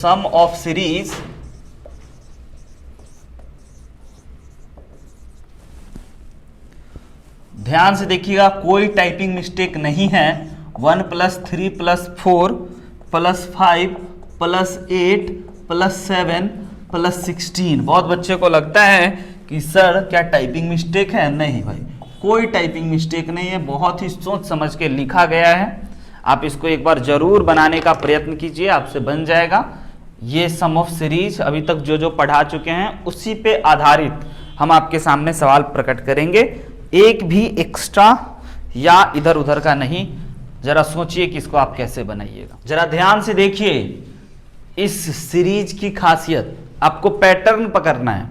Some of series ध्यान से देखिएगा, कोई टाइपिंग मिस्टेक नहीं है। 1 + 3 + 4 + 5 + 8 + 7 + 16। बहुत बच्चे को लगता है कि सर क्या टाइपिंग मिस्टेक है? नहीं भाई, कोई टाइपिंग मिस्टेक नहीं है, बहुत ही सोच समझ के लिखा गया है। आप इसको एक बार जरूर बनाने का प्रयत्न कीजिए, आपसे बन जाएगा। ये सम ऑफ सीरीज अभी तक जो जो पढ़ा चुके हैं उसी पे आधारित हम आपके सामने सवाल प्रकट करेंगे, एक भी एक्स्ट्रा या इधर उधर का नहीं। जरा सोचिए कि इसको आप कैसे बनाइएगा। जरा ध्यान से देखिए, इस सीरीज की खासियत, आपको पैटर्न पकड़ना है।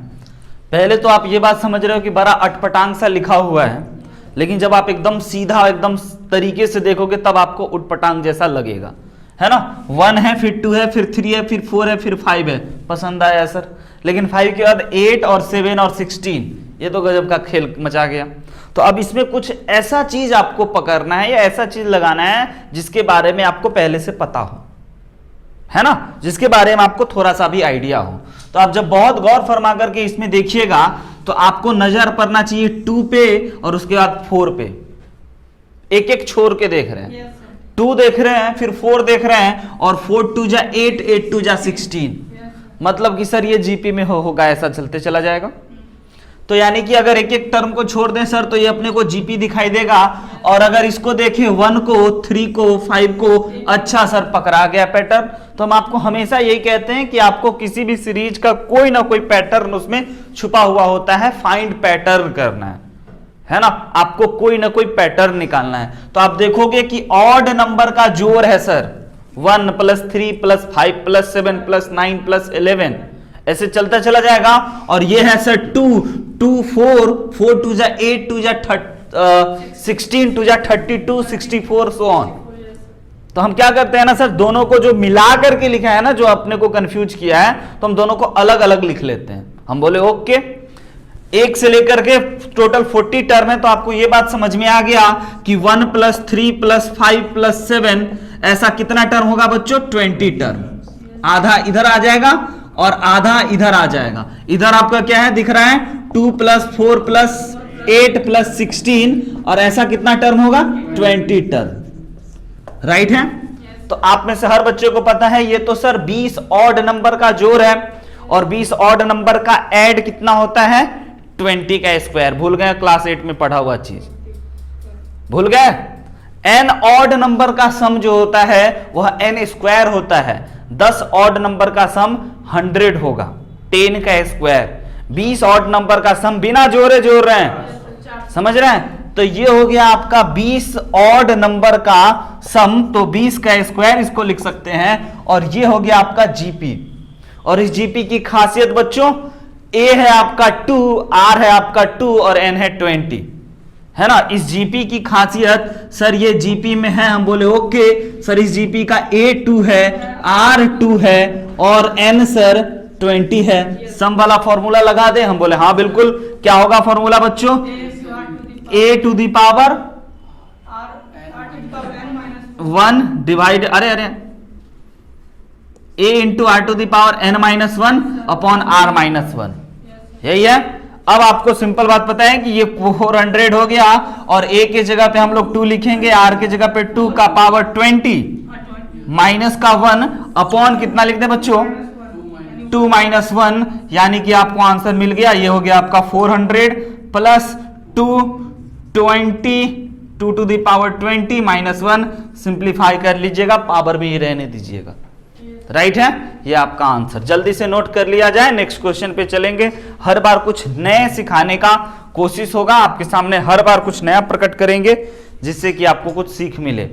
पहले तो आप ये बात समझ रहे हो कि बड़ा अटपटांग सा लिखा हुआ है, लेकिन जब आप एकदम सीधा एकदम तरीके से देखोगे तब आपको उटपटांग जैसा लगेगा, है ना। 1 है, फिर 2 है, फिर 3 है, फिर 4 है, फिर 5 है। पसंद आया सर? लेकिन 5 के बाद 8 और 7 और 16, ये तो गजब का खेल मचा गया। तो अब इसमें कुछ ऐसा चीज आपको पकड़ना है या ऐसा चीज लगाना है जिसके बारे में आपको पहले से पता हो, है ना, जिसके बारे में आपको थोड़ा सा भी आइडिया हो। तो आप जब बहुत गौर फरमा करके इसमें देखिएगा तो आपको नजर पड़ना चाहिए 2 पे और उसके बाद 4 पे। एक एक छोड़ के देख रहे हैं। 2 देख रहे हैं, फिर 4 देख रहे हैं, और 4 2 जा 8, 8 2 जा 16। मतलब कि सर ये जीपी में होगा, ऐसा चलते चला जाएगा। तो यानी कि अगर एक एक टर्म को छोड़ दें सर तो ये अपने को जीपी दिखाई देगा, और अगर इसको देखें 1 को, 3 को, 5 को, अच्छा सर पकड़ा गया पैटर्न। तो हम आपको हमेशा यही कहते हैं कि आपको किसी भी सीरीज का कोई ना कोई पैटर्न उसमें छुपा हुआ होता है, फाइंड पैटर्न करना है ना, आपको कोई ना कोई पैटर्न निकालना है। तो आप देखोगे कि ऑड नंबर का जोड़ है सर, 1 + 3 + 5 + 7 + 9 + 11, ऐसे चलता चला जाएगा। और ये है सर 2 2 4 4 2 जा 8 2 जा 16 2 जा 32 64 सो ऑन। तो हम क्या करते हैं ना सर, दोनों को जो मिला करके लिखा है ना, जो अपने को कंफ्यूज किया है, तो हम दोनों को अलग अलग लिख लेते हैं। हम बोले ओके, 1 से लेकर के टोटल 40 टर्म है। तो आपको यह बात समझ में आ गया कि 1 + 3 + 5 + 7, ऐसा कितना टर्म होगा बच्चों? 20 टर्म। आधा इधर आ जाएगा और आधा इधर आ जाएगा। इधर आपका क्या है दिख रहा है? 2 + 4 + 8 + 16, और ऐसा कितना टर्म होगा? 20 टर्म। राइट है? तो आप में से हर बच्चे को पता है ये तो सर 20 ऑड नंबर का जोड़ है, और 20 ऑड नंबर का ऐड कितना होता है? 20 का स्क्वायर। भूल गए क्लास 8 में पढ़ा हुआ चीज? भूल गए? n ऑड नंबर का सम जो होता है वह n स्क्वायर होता है। 10 ऑड नंबर का सम 100 होगा, 10 का स्क्वायर। 20 ऑड नंबर का सम बिना जोड़े जोड़ रहे हैं, समझ रहे हैं? तो ये हो गया आपका 20 ऑड नंबर का सम, तो 20 का स्क्वायर इसको लिख सकते हैं। और ये हो गया आपका जीपी। और इस जीपी की खासियत बच्चों, a है आपका 2, r है आपका 2 और n है 20, है ना। इस जीपी की खासियत, सर ये जीपी में है, हम बोले ओके सर, इस जीपी का a 2 है, r 2 है और n सर 20 है। सम वाला फॉर्मूला लगा दे? हम बोले हाँ बिल्कुल। क्या होगा फॉर्मूला बच्चों? a to the power 1 divide, अरे a into r to the power n-1 upon r-1, यही है। अब आपको सिंपल बात पता है कि ये 400 हो गया, और a के जगह पे हम लोग 2 लिखेंगे, r के जगह पे 2 का पावर 20 माइनस का 1 अपॉन कितना लिखते हैं बच्चों? 2 - 1, यानी कि आपको आंसर मिल गया। ये हो गया आपका 400 + 2 20 2 to the power 20 - 1, सिंप्लीफाई कर लीजिएगा, पावर भी रहने दीजिएगा। राइट है? ये आपका आंसर। जल्दी से नोट कर लिया जाए, नेक्स्ट क्वेश्चन पे चलेंगे। हर बार कुछ नए सिखाने का कोशिश होगा, आपके सामने हर बार कुछ नया प्रकट करेंगे जिससे कि आपको कुछ सीख मिले।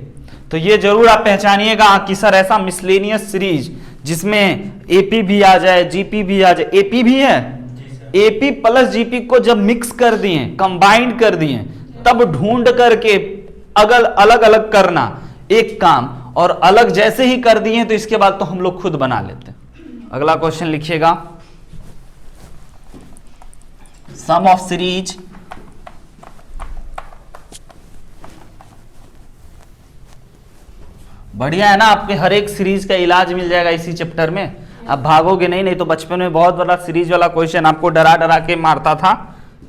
तो ये जरूर आप पहचानिएगा कि सर ऐसा मिसलेनियस सीरीज जिसमें एपी भी आ जाए, जीपी भी आ जाए। एपी भी है, एपी प्लस जीपी को जब मिक्स कर दिए, कंबाइंड कर दिए, तब ढूंढ करके अलग अलग करना एक काम, और अलग जैसे ही कर दिए तो इसके बाद तो हम लोग खुद बना लेते हैं। अगला क्वेश्चन लिखिएगा, सम ऑफ सीरीज बढ़िया है ना, आपके हर एक सीरीज का इलाज मिल जाएगा इसी चैप्टर में। अब भागोगे नहीं, नहीं तो बचपन में बहुत बड़ा सीरीज वाला क्वेश्चन आपको डरा डरा के मारता था,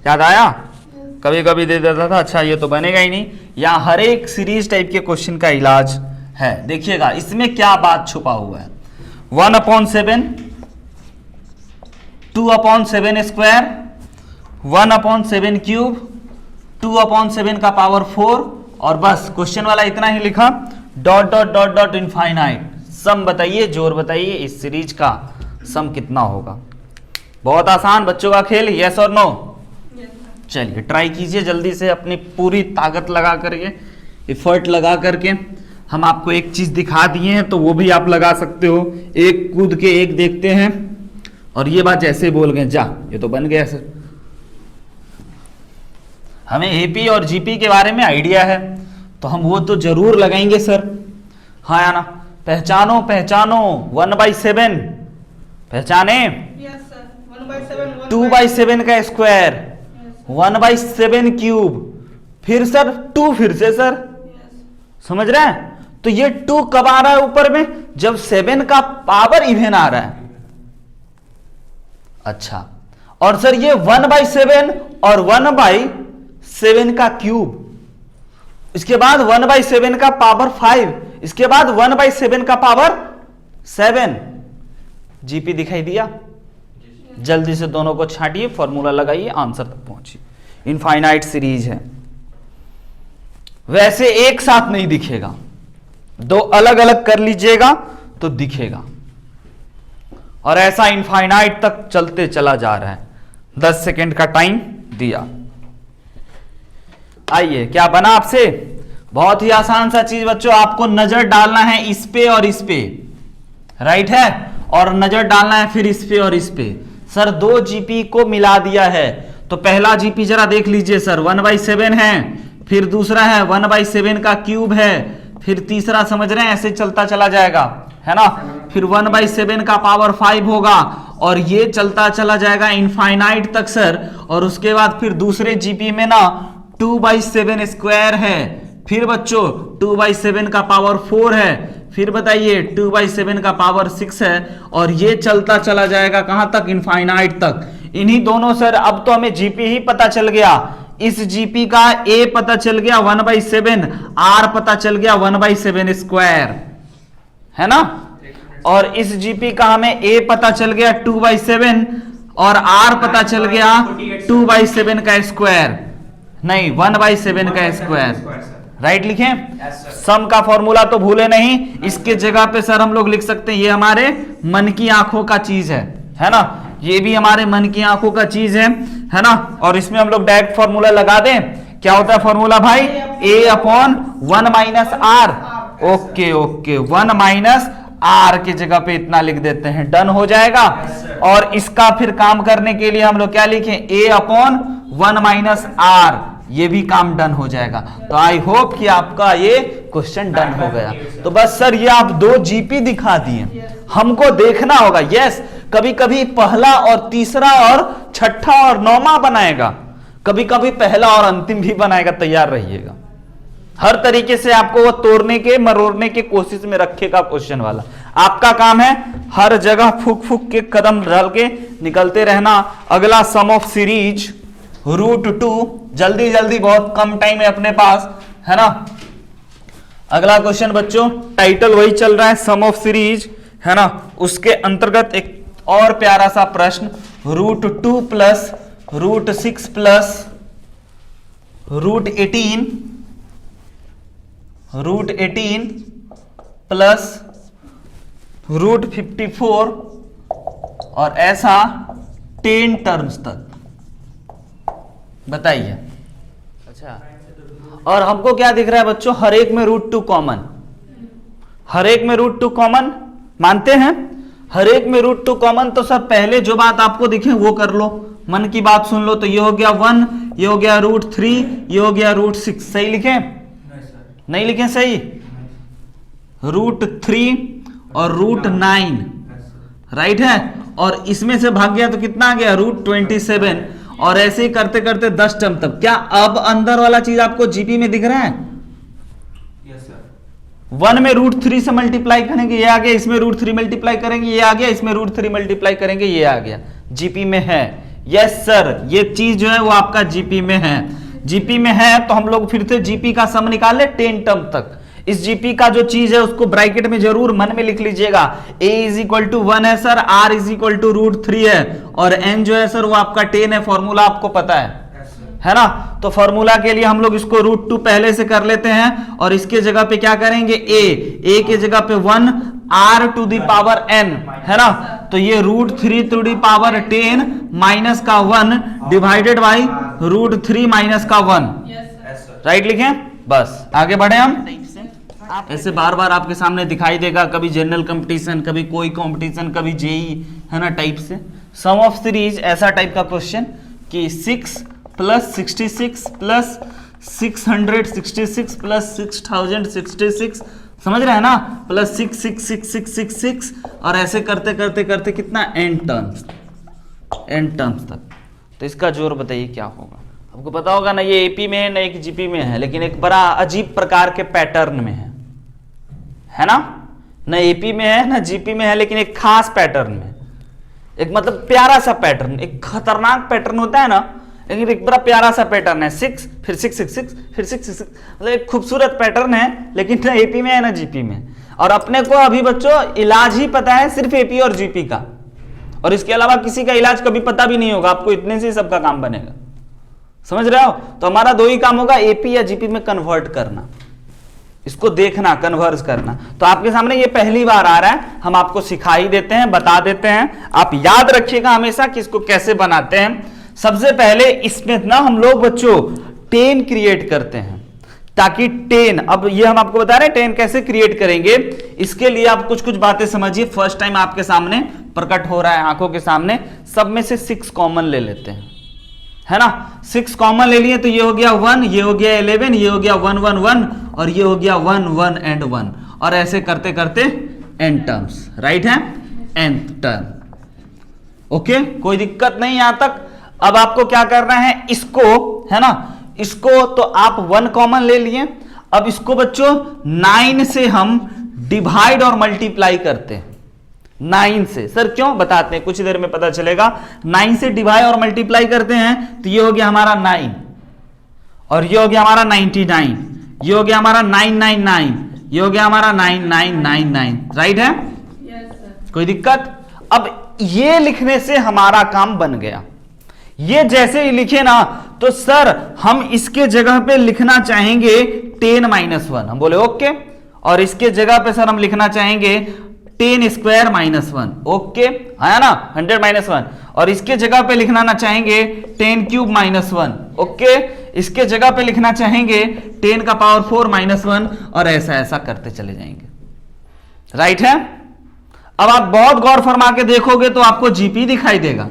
याद आया? कभी कभी दे देता था, अच्छा ये तो बनेगा ही नहीं। यहाँ हर एक सीरीज टाइप के क्वेश्चन का इलाज है। देखिएगा इसमें क्या बात छुपा हुआ है। 1/7, 2/7 स्क्वायर, 1/7 क्यूब, 2/7 का पावर 4, और बस क्वेश्चन वाला इतना ही लिखा, dot dot dot dot infinite. Sum बताइए, जोर बताइए, इस सीरीज का सम कितना होगा। बहुत आसान बच्चों का खेल, यस और नो? चलिए ट्राई कीजिए जल्दी से, अपनी पूरी ताकत लगा करके, एफर्ट लगा करके। हम आपको एक चीज दिखा दिए हैं तो वो भी आप लगा सकते हो। एक कूद के एक देखते हैं, और ये बात जैसे बोल गए, जा ये तो बन गया सर। हमें एपी और जीपी के बारे में आइडिया है तो हम वो तो जरूर लगाएंगे सर। हाँ या ना? पहचानो पहचानो, 1/7 पहचाने? 2/7 का स्क्वायर, 1/7 क्यूब, फिर सर 2, फिर से सर, समझ रहे हैं? तो ये 2 कब आ रहा है ऊपर में? जब 7 का पावर इवन आ रहा है। अच्छा, और सर ये 1/7 और 1/7 का क्यूब, इसके बाद 1/7 का पावर 5, इसके बाद 1/7 का पावर 7। जीपी दिखाई दिया? जल्दी से दोनों को छांटिए, फॉर्मूला लगाइए, आंसर तक पहुंचिए। इनफाइनाइट सीरीज है। वैसे एक साथ नहीं दिखेगा, दो अलग अलग कर लीजिएगा तो दिखेगा, और ऐसा इनफाइनाइट तक चलते चला जा रहा है। 10 सेकेंड का टाइम दिया। आइए, क्या बना आपसे? बहुत ही आसान सा चीज बच्चों, आपको नजर डालना है इस पे और इस पे, राइट है, और नजर डालना है फिर इस पे और इस पे। सर 2 जीपी को मिला दिया है, तो पहला जीपी जरा देख लीजिए सर, 1/7 है, फिर दूसरा है 1/7 का क्यूब है, फिर तीसरा, समझ रहे हैं, ऐसे चलता चला जाएगा, है ना? फिर 1/7 का पावर 5 होगा, और ये चलता चला जाएगा इनफाइनाइट तक सर। और उसके बाद फिर दूसरे जीपी में ना 2/7 स्क्वायर है, फिर बच्चों 2/7 का पावर 4 है, फिर बताइए 2/7 का पावर 6 है, और ये चलता चला जाएगा कहां तक? इनफाइनाइट तक। इन्हीं दोनों सर, अब तो हमें जीपी ही पता चल गया। इस जीपी का ए पता चल गया 1/7, आर पता चल गया 1/7 स्क्वायर, है ना? और इस जीपी का हमें ए पता चल गया 2/7, और आर पता चल गया 2/7 का स्क्वायर, नहीं 1/7 का स्क्वायर, राइट लिखें? सम का फॉर्मूला तो भूले नहीं। इसके जगह पे सर हम लोग लिख सकते हैं, ये हमारे मन की आंखों का चीज है ना? ये भी हमारे मन की आंखों का चीज है ना? और इसमें हम लोग डायरेक्ट फॉर्मूला लगा दें। क्या होता है फॉर्मूला भाई? a/1 - r। Okay okay, 1 - r की जगह पे इतना लिख देते हैं, डन हो जाएगा। और इसका फिर काम करने के लिए हम लोग क्या लिखें? a/1 - r, ये भी काम डन हो जाएगा। तो आई होप कि आपका ये क्वेश्चन डन हो गया। तो बस सर ये आप 2 जीपी दिखा दिए, हमको देखना होगा। यस, कभी कभी पहला और तीसरा और छठा और 9वां बनाएगा, कभी कभी पहला और अंतिम भी बनाएगा, तैयार रहिएगा। हर तरीके से आपको वो तोड़ने के मरोड़ने की कोशिश में रखेगा क्वेश्चन वाला। आपका काम है हर जगह फूक फूक के कदम डाल के निकलते रहना। अगला सम ऑफ सीरीज √2, जल्दी जल्दी, बहुत कम टाइम है अपने पास, है ना? अगला क्वेश्चन बच्चों, टाइटल वही चल रहा है, सम ऑफ सीरीज, है ना? उसके अंतर्गत एक और प्यारा सा प्रश्न, √2 प्लस √6 प्लस √18 प्लस √54, और ऐसा 10 टर्म्स तक। बताइए। अच्छा, और हमको क्या दिख रहा है बच्चों? हर एक में √2 कॉमन, हर एक में √2 कॉमन मानते हैं? हर एक में √2 कॉमन। तो सर पहले जो बात आपको दिखे वो कर लो, मन की बात सुन लो। तो ये हो गया 1, ये हो गया √3, ये हो गया √6। सही लिखे? नहीं लिखे सही? √3 और √9, राइट है? और इसमें से भाग गया तो कितना आ गया? √27। और ऐसे ही करते करते 10 टर्म तक। क्या अब अंदर वाला चीज आपको जीपी में दिख रहा है? 1 में √3 से मल्टीप्लाई करेंगे, ये आ गया, इसमें √3 मल्टीप्लाई करेंगे, ये आ गया, इसमें √3 मल्टीप्लाई करेंगे, ये आ गया, जीपी में है। यस सर, ये चीज जो है वो आपका जीपी में है। जीपी में है तो हम लोग फिर से जीपी का सम निकाले 10 टर्म तक। इस जीपी का जो चीज है उसको ब्रैकेट में जरूर मन में लिख लीजिएगा। a = 1 है सर, r = √3 है, और n जो है सर वो आपका 10 है। फॉर्मूला आपको पता है ना? तो फॉर्मूला के लिए हम लोग इसको √2 पहले से कर लेते हैं, और इसके जगह पे क्या करेंगे, a के जगह पे 1 r⁴n है ना? तो ये √3⁻10 माइनस का 1 डिवाइडेड बाई √3 माइनस का 1, राइट लिखें। बस आगे बढ़े हम। ऐसे बार बार आपके सामने दिखाई देगा, कभी जनरल कंपटीशन, कभी कोई कंपटीशन, कभी जेई, है ना, टाइप से। सम ऑफ सीरीज ऐसा टाइप का क्वेश्चन कि 6 + 66 + 666 + 6066, समझ रहे हैं ना, +66666, और ऐसे करते करते करते कितना, n टर्म्स तक। तो इसका जोर बताइए क्या होगा। आपको पता होगा ना, ये एपी में है ना, एक जीपी में है, लेकिन एक बड़ा अजीब प्रकार के पैटर्न में है ना? ना एपी में है ना जीपी में है, लेकिन एक खास पैटर्न में, एक मतलब प्यारा सा पैटर्न, एक खतरनाक पैटर्न होता है ना, लेकिन एक बड़ा प्यारा सा पैटर्न है। 6 फिर 666 फिर 666, मतलब एक खूबसूरत पैटर्न है, लेकिन ना एपी में है ना जीपी में। और अपने को अभी बच्चों इलाज ही पता है सिर्फ एपी और जीपी का, और इसके अलावा किसी का इलाज कभी पता भी नहीं होगा आपको, इतने से सबका काम बनेगा, समझ रहे हो? तो हमारा 2 ही काम होगा, एपी या जीपी में कन्वर्ट करना, इसको देखना, कन्वर्स करना। तो आपके सामने ये पहली बार आ रहा है, हम आपको सिखा ही देते हैं, बता देते हैं, आप याद रखिएगा हमेशा कि इसको कैसे बनाते हैं। सबसे पहले इसमें ना हम लोग बच्चों 10 क्रिएट करते हैं, ताकि 10, अब ये हम आपको बता रहे हैं 10 कैसे क्रिएट करेंगे। इसके लिए आप कुछ कुछ बातें समझिए। फर्स्ट टाइम आपके सामने प्रकट हो रहा है आंखों के सामने, सब में से 6 कॉमन ले लेते हैं, है ना? 6 कॉमन ले लिए तो ये हो गया 1, ये हो गया 11, ये हो गया 1 1 1, और ये हो गया 1 1 and 1, और ऐसे करते करते n टर्म्स, राइट है, nth टर्म। ओके, कोई दिक्कत नहीं यहां तक। अब आपको क्या करना है, इसको, है ना, इसको तो आप 1 कॉमन ले लिए। अब इसको बच्चों 9 से हम डिवाइड और मल्टीप्लाई करते हैं, 9 से। सर क्यों, बताते हैं, कुछ देर में पता चलेगा। 9 से डिवाइड और मल्टीप्लाई करते हैं तो ये हो गया हमारा 9, और ये हो गया हमारा 99, ये हो गया हमारा 999, ये हो गया हमारा 9999, राइट है? yes, कोई दिक्कत? अब ये लिखने से हमारा काम बन गया। ये जैसे ही लिखे ना, तो सर हम इसके जगह पे लिखना चाहेंगे 10 - 1, हम बोले ओके, और इसके जगह पे सर हम लिखना चाहेंगे 10² - 1, ओके, है ना, 100 - 1, और इसके जगह पे लिखना ना चाहेंगे 10³ - 1, ओके, इसके जगह पे लिखना चाहेंगे 10⁴ - 1, और ऐसा ऐसा करते चले जाएंगे, राइट है? अब आप बहुत गौर फरमा के देखोगे तो आपको जीपी दिखाई देगा।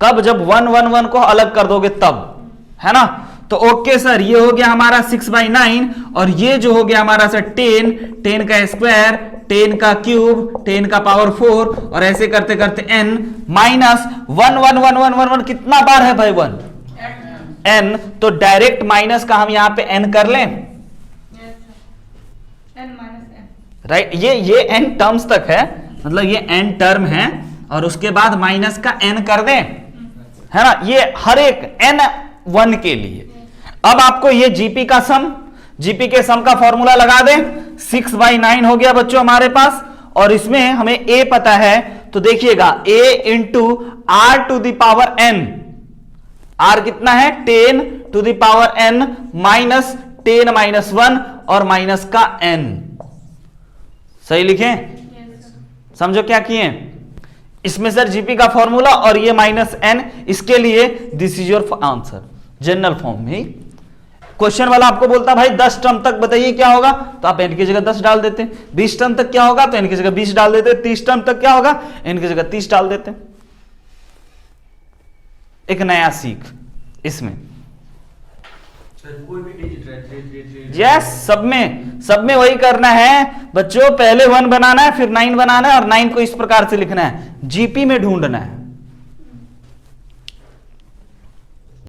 कब, जब 1 1 1 को अलग कर दोगे तब, है ना? तो ओके सर, ये हो गया हमारा 6/9, और ये जो हो गया हमारा सर 10, 10 का स्क्वायर, 10 का क्यूब, 10⁴, और ऐसे करते करते n माइनस 1 1 1 1 1 1, कितना बार है भाई 1, n, तो डायरेक्ट माइनस का हम यहां पे n कर लें, राइट? ये n टर्म्स तक है, मतलब ये n टर्म है, और उसके बाद माइनस का n कर दें, है ना? ये हर एक n1 के लिए। अब आपको ये जीपी का सम, जीपी के सम का फॉर्मूला लगा दें। 6/9 हो गया बच्चों हमारे पास, और इसमें हमें a पता है, तो देखिएगा a × r⁴n, r कितना है 10⁴n माइनस 10 - 1, और माइनस का n, सही लिखें? समझो क्या किए इसमें सर, जीपी का फॉर्मूला और ये -n, इसके लिए this is your answer, general form में। क्वेश्चन वाला आपको बोलता भाई 10 टर्म तक बताइए क्या होगा, तो आप n की जगह 10 डाल देते। 20 टर्म तक क्या होगा, तो n की जगह 20 डाल देते। 30 टर्म तक क्या होगा, n की जगह 30 डाल देते। एक नया सीख इसमें, कोई भी डिजिट यस, सब में वही करना है बच्चों। पहले 1 बनाना है, फिर 9 बनाना है, और 9 को इस प्रकार से लिखना है, जीपी में ढूंढना है।